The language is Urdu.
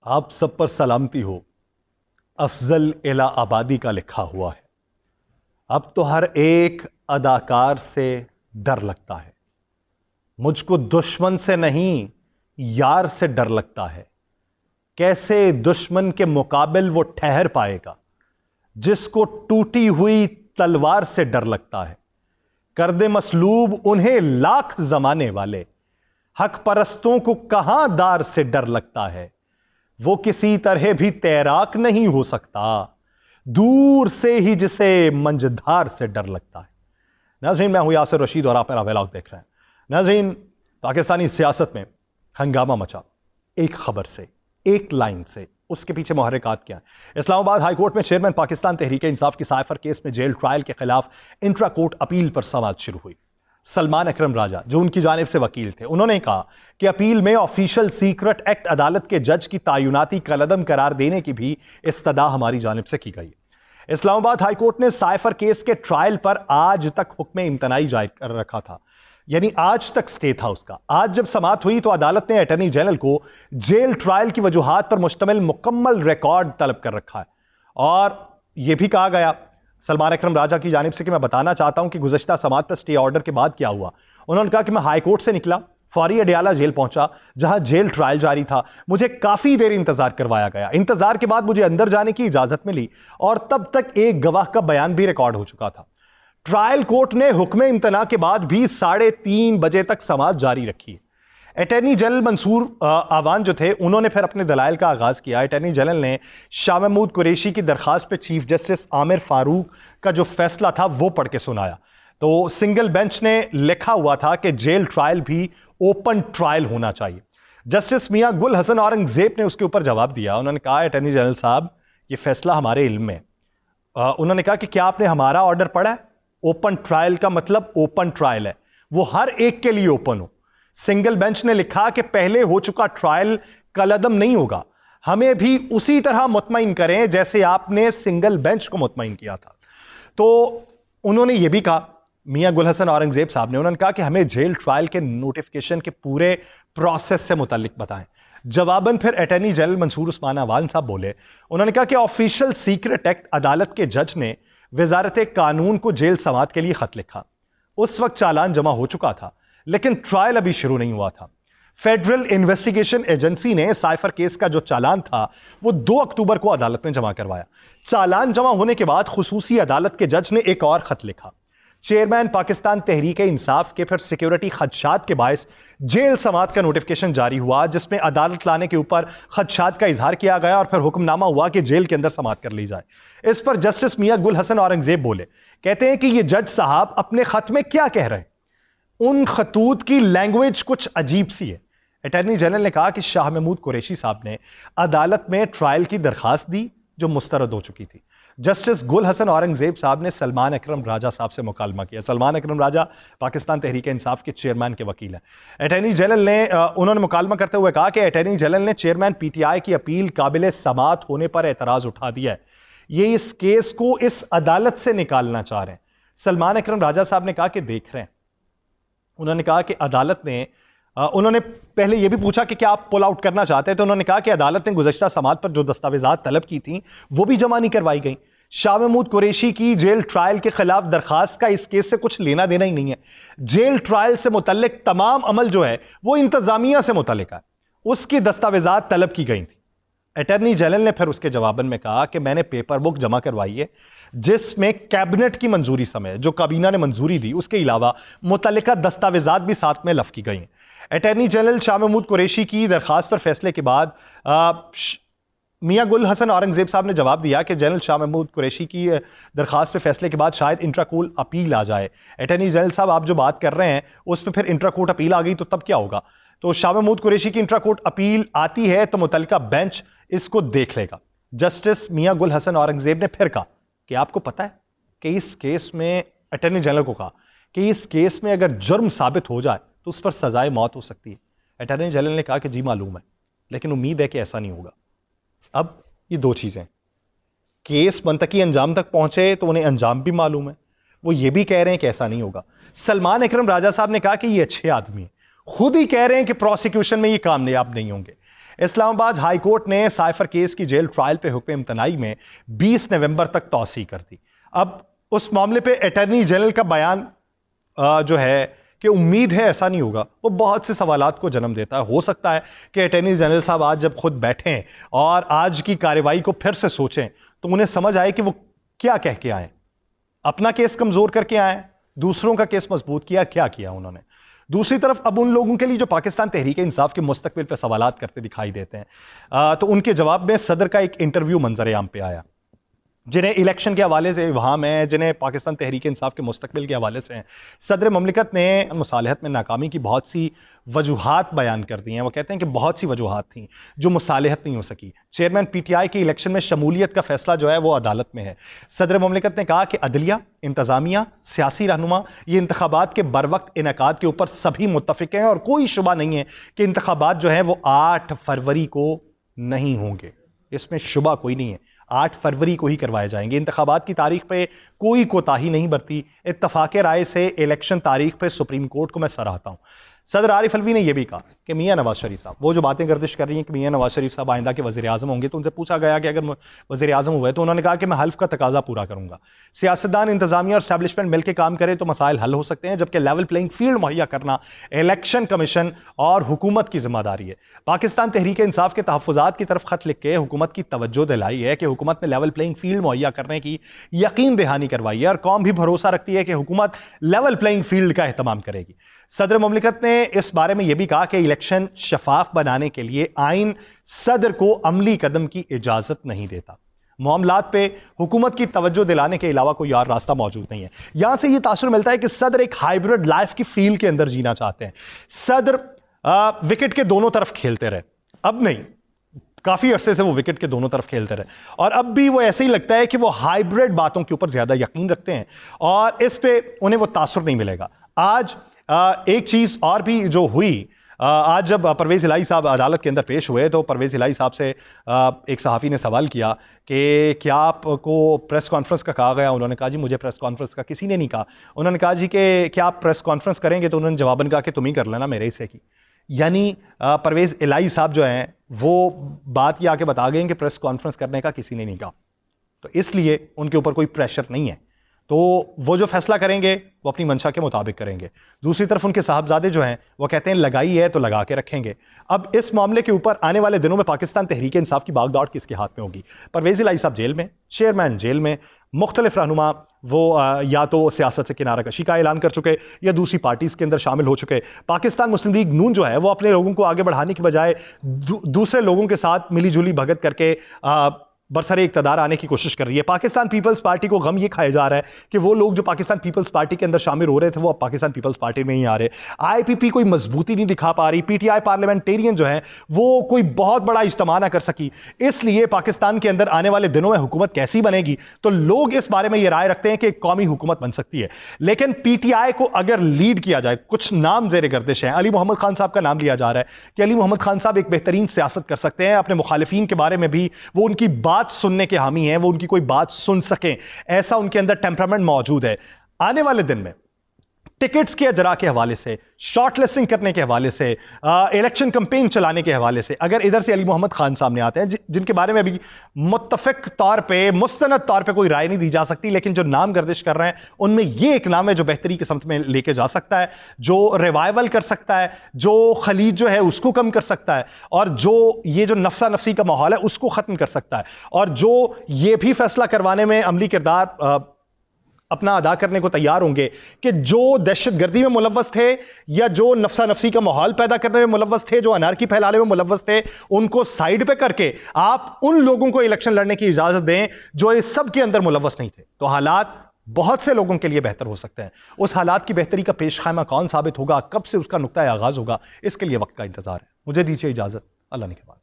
آپ سب پر سلامتی ہو۔ افضل الی آبادی کا لکھا ہوا ہے، اب تو ہر ایک اداکار سے ڈر لگتا ہے۔ مجھ کو دشمن سے نہیں یار سے ڈر لگتا ہے۔ کیسے دشمن کے مقابل وہ ٹھہر پائے گا جس کو ٹوٹی ہوئی تلوار سے ڈر لگتا ہے۔ کر دے مسلوب انہیں لاکھ زمانے والے، حق پرستوں کو کہاں دار سے ڈر لگتا ہے۔ وہ کسی طرح بھی تیراک نہیں ہو سکتا، دور سے ہی جسے منجدھار سے ڈر لگتا ہے۔ ناظرین، میں ہوں یاسر رشید اور آپ میرا ویلاگ دیکھ رہے ہیں۔ ناظرین، پاکستانی سیاست میں ہنگامہ مچا ایک خبر سے، ایک لائن سے، اس کے پیچھے محرکات کیا ہیں۔ اسلام آباد ہائی کورٹ میں چیئرمین پاکستان تحریک انصاف کی سائفر کیس میں جیل ٹرائل کے خلاف انٹرا کورٹ اپیل پر سماعت شروع ہوئی۔ سلمان اکرم راجہ جو ان کی جانب سے وکیل تھے، انہوں نے کہا کہ اپیل میں آفیشل سیکرٹ ایکٹ عدالت کے جج کی تعیناتی کالعدم قرار دینے کی بھی استدعا ہماری جانب سے کی گئی ہے۔ اسلام آباد ہائی کورٹ نے سائفر کیس کے ٹرائل پر آج تک حکم امتناعی جاری کر رکھا تھا، یعنی آج تک سٹے تھا اس کا۔ آج جب سماعت ہوئی تو عدالت نے اٹارنی جنرل کو جیل ٹرائل کی وجوہات پر مشتمل مکمل ریکارڈ طلب کر رکھا ہے، اور یہ بھی کہا گیا سلمان اکرم راجہ کی جانب سے کہ میں بتانا چاہتا ہوں کہ گزشتہ سماعت پر سٹے آرڈر کے بعد کیا ہوا۔ انہوں نے کہا کہ میں ہائی کورٹ سے نکلا، فوری اڈیالہ جیل پہنچا جہاں جیل ٹرائل جاری تھا۔ مجھے کافی دیر انتظار کروایا گیا، انتظار کے بعد مجھے اندر جانے کی اجازت ملی اور تب تک ایک گواہ کا بیان بھی ریکارڈ ہو چکا تھا۔ ٹرائل کورٹ نے حکم امتناع کے بعد بھی 3:30 بجے تک سماعت جاری رکھی۔ اٹارنی جنرل منصور آوان جو تھے، انہوں نے پھر اپنے دلائل کا آغاز کیا۔ اٹارنی جنرل نے شاہ محمود قریشی کی درخواست پہ چیف جسٹس عامر فاروق کا جو فیصلہ تھا وہ پڑھ کے سنایا۔ تو سنگل بینچ نے لکھا ہوا تھا کہ جیل ٹرائل بھی اوپن ٹرائل ہونا چاہیے۔ جسٹس میاں گل حسن اورنگزیب نے اس کے اوپر جواب دیا۔ انہوں نے کہا اٹارنی جنرل صاحب، یہ فیصلہ ہمارے علم میں۔ انہوں نے کہا کہ کیا آپ نے ہمارا آرڈر پڑھا ہے؟ اوپن ٹرائل کا مطلب اوپن ٹرائل ہے، وہ ہر ایک کے لیے اوپن ہو۔ سنگل بینچ نے لکھا کہ پہلے ہو چکا ٹرائل کالعدم نہیں ہوگا، ہمیں بھی اسی طرح مطمئن کریں جیسے آپ نے سنگل بینچ کو مطمئن کیا تھا۔ تو انہوں نے یہ بھی کہا، میاں گل حسن اورنگزیب صاحب نے، انہوں نے کہا کہ ہمیں جیل ٹرائل کے نوٹیفیکیشن کے پورے پروسیس سے متعلق بتائیں۔ جواباً پھر اٹارنی جنرل منصور عثمان آوان صاحب بولے، انہوں نے کہا کہ آفیشل سیکرٹ ایکٹ عدالت کے جج نے وزارت قانون کو جیل سماعت کے لیے خط لکھا۔ اس وقت چالان جمع ہو چکا تھا لیکن ٹرائل ابھی شروع نہیں ہوا تھا۔ فیڈرل انویسٹیگیشن ایجنسی نے سائفر کیس کا جو چالان تھا وہ 2 اکتوبر کو عدالت میں جمع کروایا۔ چالان جمع ہونے کے بعد خصوصی عدالت کے جج نے ایک اور خط لکھا۔ چیئرمین پاکستان تحریک انصاف کے پھر سیکیورٹی خدشات کے باعث جیل سماعت کا نوٹیفیکیشن جاری ہوا، جس میں عدالت لانے کے اوپر خدشات کا اظہار کیا گیا اور پھر حکم نامہ ہوا کہ جیل کے اندر سماعت کر لی جائے۔ اس پر جسٹس میاں گل حسن اورنگزیب بولے، کہتے ہیں کہ یہ جج صاحب اپنے خط میں کیا کہہ رہے ہیں، ان خطوط کی لینگویج کچھ عجیب سی ہے۔ اٹارنی جنرل نے کہا کہ شاہ محمود قریشی صاحب نے عدالت میں ٹرائل کی درخواست دی جو مسترد ہو چکی تھی۔ جسٹس گل حسن اورنگزیب صاحب نے سلمان اکرم راجہ صاحب سے مکالمہ کیا۔ سلمان اکرم راجہ پاکستان تحریک انصاف کے چیئرمین کے وکیل ہیں۔ اٹارنی جنرل نے انہوں نے مکالمہ کرتے ہوئے کہا کہ اٹارنی جنرل نے چیئرمین پی ٹی آئی کی اپیل قابل سماعت ہونے پر اعتراض اٹھا دیا ہے، یہ اس کیس کو اس عدالت سے نکالنا چاہ رہے ہیں۔ سلمان اکرم راجہ صاحب نے کہا کہ دیکھ رہے ہیں، انہوں نے کہا کہ عدالت نے انہوں نے پہلے یہ بھی پوچھا کہ کیا آپ پل آؤٹ کرنا چاہتے ہیں، تو انہوں نے کہا کہ عدالت نے گزشتہ سماعت پر جو دستاویزات طلب کی تھیں وہ بھی جمع نہیں کروائی گئیں۔ شاہ محمود قریشی کی جیل ٹرائل کے خلاف درخواست کا اس کیس سے کچھ لینا دینا ہی نہیں ہے۔ جیل ٹرائل سے متعلق تمام عمل جو ہے وہ انتظامیہ سے متعلق ہے، اس کی دستاویزات طلب کی گئی تھیں۔ اٹارنی جنرل نے پھر اس کے جواباً میں کہا کہ میں نے پیپر بک جمع کروائی ہے جس میں کیبنٹ کی منظوری سمیت جو کابینہ نے منظوری دی، اس کے علاوہ متعلقہ دستاویزات بھی ساتھ میں لفظ کی گئی ہیں۔ اٹارنی جنرل شاہ محمود قریشی کی درخواست پر فیصلے کے بعد میاں گل حسن اورنگزیب صاحب نے جواب دیا کہ جنرل شاہ محمود قریشی کی درخواست پہ فیصلے کے بعد شاید انٹرا کورٹ اپیل آ جائے۔ اٹارنی جنرل صاحب آپ جو بات کر رہے ہیں اس پہ پھر انٹرا کورٹ اپیل آ گئی تو تب کیا ہوگا؟ تو شاہ محمود قریشی کی انٹرا کورٹ اپیل آتی ہے تو متعلقہ بینچ اس کو دیکھ لے گا۔ جسٹس میاں گل حسن اورنگزیب نے پھر کہا کہ آپ کو پتہ ہے کہ اس کیس میں، اٹارنی جنرل کو کہا کہ اس کیس میں اگر جرم ثابت ہو جائے تو اس پر سزائے موت ہو سکتی ہے۔ اٹارنی جنرل نے کہا کہ جی معلوم ہے، لیکن امید ہے کہ ایسا نہیں ہوگا۔ اب یہ 2 چیزیں، کیس منطقی انجام تک پہنچے تو انہیں انجام بھی معلوم ہے، وہ یہ بھی کہہ رہے ہیں کہ ایسا نہیں ہوگا۔ سلمان اکرم راجہ صاحب نے کہا کہ یہ اچھے آدمی ہیں، خود ہی کہہ رہے ہیں کہ پروسیکیوشن میں یہ کامیاب نہیں ہوں گے، اسلام آباد ہائی کورٹ نے سائفر کیس کی جیل ٹرائل پہ حکم امتناعی میں 20 نومبر تک توسیع کر دی. اب اس معاملے پہ اٹارنی جنرل کا بیان جو ہے کہ امید ہے ایسا نہیں ہوگا، وہ بہت سے سوالات کو جنم دیتا ہے. ہو سکتا ہے کہ اٹارنی جنرل صاحب آج جب خود بیٹھیں اور آج کی کارروائی کو پھر سے سوچیں تو انہیں سمجھ آئے کہ وہ کیا کہہ کے آئیں. اپنا کیس کمزور کر کے آئیں، دوسروں کا کیس مضبوط کیا انہوں نے. دوسری طرف اب ان لوگوں کے لیے جو پاکستان تحریک انصاف کے مستقبل پہ سوالات کرتے دکھائی دیتے ہیں، تو ان کے جواب میں صدر کا ایک انٹرویو منظر عام پہ آیا، جنہیں الیکشن کے حوالے سے وہام ہے، جنہیں پاکستان تحریک انصاف کے مستقبل کے حوالے سے ہیں. صدر مملکت نے مصالحت میں ناکامی کی بہت سی وجوہات بیان کر دی ہیں. وہ کہتے ہیں کہ بہت سی وجوہات تھیں جو مصالحت نہیں ہو سکی. چیئرمین پی ٹی آئی کی الیکشن میں شمولیت کا فیصلہ جو ہے وہ عدالت میں ہے. صدر مملکت نے کہا کہ عدلیہ، انتظامیہ، سیاسی رہنما یہ انتخابات کے بروقت انعقاد کے اوپر سبھی متفق ہیں اور کوئی شبہ نہیں ہے کہ انتخابات جو ہیں وہ 8 فروری کو نہیں ہوں گے. اس میں شبہ کوئی نہیں ہے، 8 فروری کو ہی کروائے جائیں گے. انتخابات کی تاریخ پہ کوئی کوتاہی نہیں برتی. اتفاق رائے سے الیکشن تاریخ پہ سپریم کورٹ کو میں سراہتا ہوں. صدر عارف الوی نے یہ بھی کہا کہ میاں نواز شریف صاحب، وہ جو باتیں گردش کر رہی ہیں کہ میاں نواز شریف صاحب آئندہ کے وزیر اعظم ہوں گے، تو ان سے پوچھا گیا کہ اگر وزیر اعظم ہوئے تو انہوں نے کہا کہ میں حلف کا تقاضا پورا کروں گا. سیاستدان، انتظامیہ اور اسٹیبلشمنٹ مل کے کام کرے تو مسائل حل ہو سکتے ہیں، جبکہ لیول پلینگ فیلڈ مہیا کرنا الیکشن کمیشن اور حکومت کی ذمہ داری ہے. پاکستان تحریک انصاف کے تحفظات کی طرف خط لکھ کے حکومت کی توجہ دلائی ہے کہ حکومت نے لیول پلینگ فیلڈ مہیا کرنے کی یقین دہانی کروائی ہے اور قوم بھی بھروسہ رکھتی ہے کہ حکومت لیول پلینگ فیلڈ کا اہتمام کرے گی. صدر مملکت نے اس بارے میں یہ بھی کہا کہ الیکشن شفاف بنانے کے لیے آئین صدر کو عملی قدم کی اجازت نہیں دیتا. معاملات پہ حکومت کی توجہ دلانے کے علاوہ کوئی اور راستہ موجود نہیں ہے. یہاں سے یہ تاثر ملتا ہے کہ صدر ایک ہائیبرڈ لائف کی فیل کے اندر جینا چاہتے ہیں. صدر وکٹ کے دونوں طرف کھیلتے رہے، اب نہیں، کافی عرصے سے وہ وکٹ کے دونوں طرف کھیلتے رہے، اور اب بھی وہ ایسے ہی لگتا ہے کہ وہ ہائیبرڈ باتوں کے اوپر زیادہ یقین رکھتے ہیں اور اس پہ انہیں وہ تاثر نہیں ملے گا. آج ایک چیز اور بھی جو ہوئی، آج جب پرویز الہی صاحب عدالت کے اندر پیش ہوئے تو پرویز الہی صاحب سے ایک صحافی نے سوال کیا کہ کیا آپ کو پریس کانفرنس کا کہا گیا؟ انہوں نے کہا جی مجھے پریس کانفرنس کا کسی نے نہیں کہا. انہوں نے کہا جی کہ کیا آپ پریس کانفرنس کریں گے؟ تو انہوں نے جواباً کہا کہ تم ہی کر لینا میرے حصے کی. یعنی پرویز الہی صاحب جو ہیں وہ بات یہ آ کے بتا گئے کہ پریس کانفرنس کرنے کا کسی نے نہیں کہا، تو اس لیے ان کے اوپر کوئی پریشر نہیں ہے، تو وہ جو فیصلہ کریں گے وہ اپنی منشا کے مطابق کریں گے. دوسری طرف ان کے صاحبزادے جو ہیں وہ کہتے ہیں لگائی ہے تو لگا کے رکھیں گے. اب اس معاملے کے اوپر آنے والے دنوں میں پاکستان تحریک انصاف کی باغ دوڑ کس کے ہاتھ میں ہوگی؟ پرویز الہی صاحب جیل میں، چیئرمین جیل میں، مختلف رہنما وہ یا تو سیاست سے کنارہ کشی کا اعلان کر چکے یا دوسری پارٹیز کے اندر شامل ہو چکے. پاکستان مسلم لیگ نون جو ہے وہ اپنے لوگوں کو آگے بڑھانے کی بجائے دوسرے لوگوں کے ساتھ ملی جلی بھگت کر کے برسر اقتدار آنے کی کوشش کر رہی ہے. پاکستان پیپلز پارٹی کو غم یہ کھایا جا رہا ہے کہ وہ لوگ جو پاکستان پیپلز پارٹی کے اندر شامل ہو رہے تھے وہ اب پاکستان پیپلز پارٹی میں ہی آ رہے. آئی پی پی کوئی مضبوطی نہیں دکھا پا رہی. پی ٹی آئی پارلیمنٹیرین جو ہیں وہ کوئی بہت بڑا اجتماع نہ کر سکی. اس لیے پاکستان کے اندر آنے والے دنوں میں حکومت کیسی بنے گی تو لوگ اس بارے میں یہ رائے رکھتے ہیں کہ ایک قومی حکومت بن سکتی ہے. لیکن پی ٹی آئی کو اگر لیڈ کیا جائے، کچھ نام زیر گردش ہیں. علی محمد خان صاحب کا نام لیا جا رہا ہے کہ علی محمد خان صاحب ایک بہترین سیاست کر سکتے ہیں. اپنے مخالفین کے بارے میں بھی وہ ان کی بات سننے کے حامی ہیں، وہ ان کی کوئی بات سن سکیں، ایسا ان کے اندر ٹیمپرامنٹ موجود ہے. آنے والے دن میں ٹکٹس کے اجرا کے حوالے سے، شارٹ لسٹنگ کرنے کے حوالے سے، الیکشن کمپین چلانے کے حوالے سے اگر ادھر سے علی محمد خان سامنے آتے ہیں جن کے بارے میں ابھی متفق طور پہ، مستند طور پہ کوئی رائے نہیں دی جا سکتی، لیکن جو نام گردش کر رہے ہیں ان میں یہ ایک نام ہے جو بہتری کی سمت میں لے کے جا سکتا ہے، جو ریوائول کر سکتا ہے، جو خلیج جو ہے اس کو کم کر سکتا ہے، اور جو یہ جو نفسا نفسی کا ماحول ہے اس کو ختم کر سکتا ہے، اور جو یہ بھی فیصلہ کروانے میں عملی کردار اپنا ادا کرنے کو تیار ہوں گے کہ جو دہشت گردی میں ملوث تھے یا جو نفسا نفسی کا ماحول پیدا کرنے میں ملوث تھے، جو انارکی پھیلانے میں ملوث تھے، ان کو سائیڈ پہ کر کے آپ ان لوگوں کو الیکشن لڑنے کی اجازت دیں جو اس سب کے اندر ملوث نہیں تھے، تو حالات بہت سے لوگوں کے لیے بہتر ہو سکتے ہیں. اس حالات کی بہتری کا پیش خیمہ کون ثابت ہوگا، کب سے اس کا نقطہ آغاز ہوگا، اس کے لیے وقت کا انتظار ہے. مجھے دیجیے اجازت. اللہ نے کے بعد.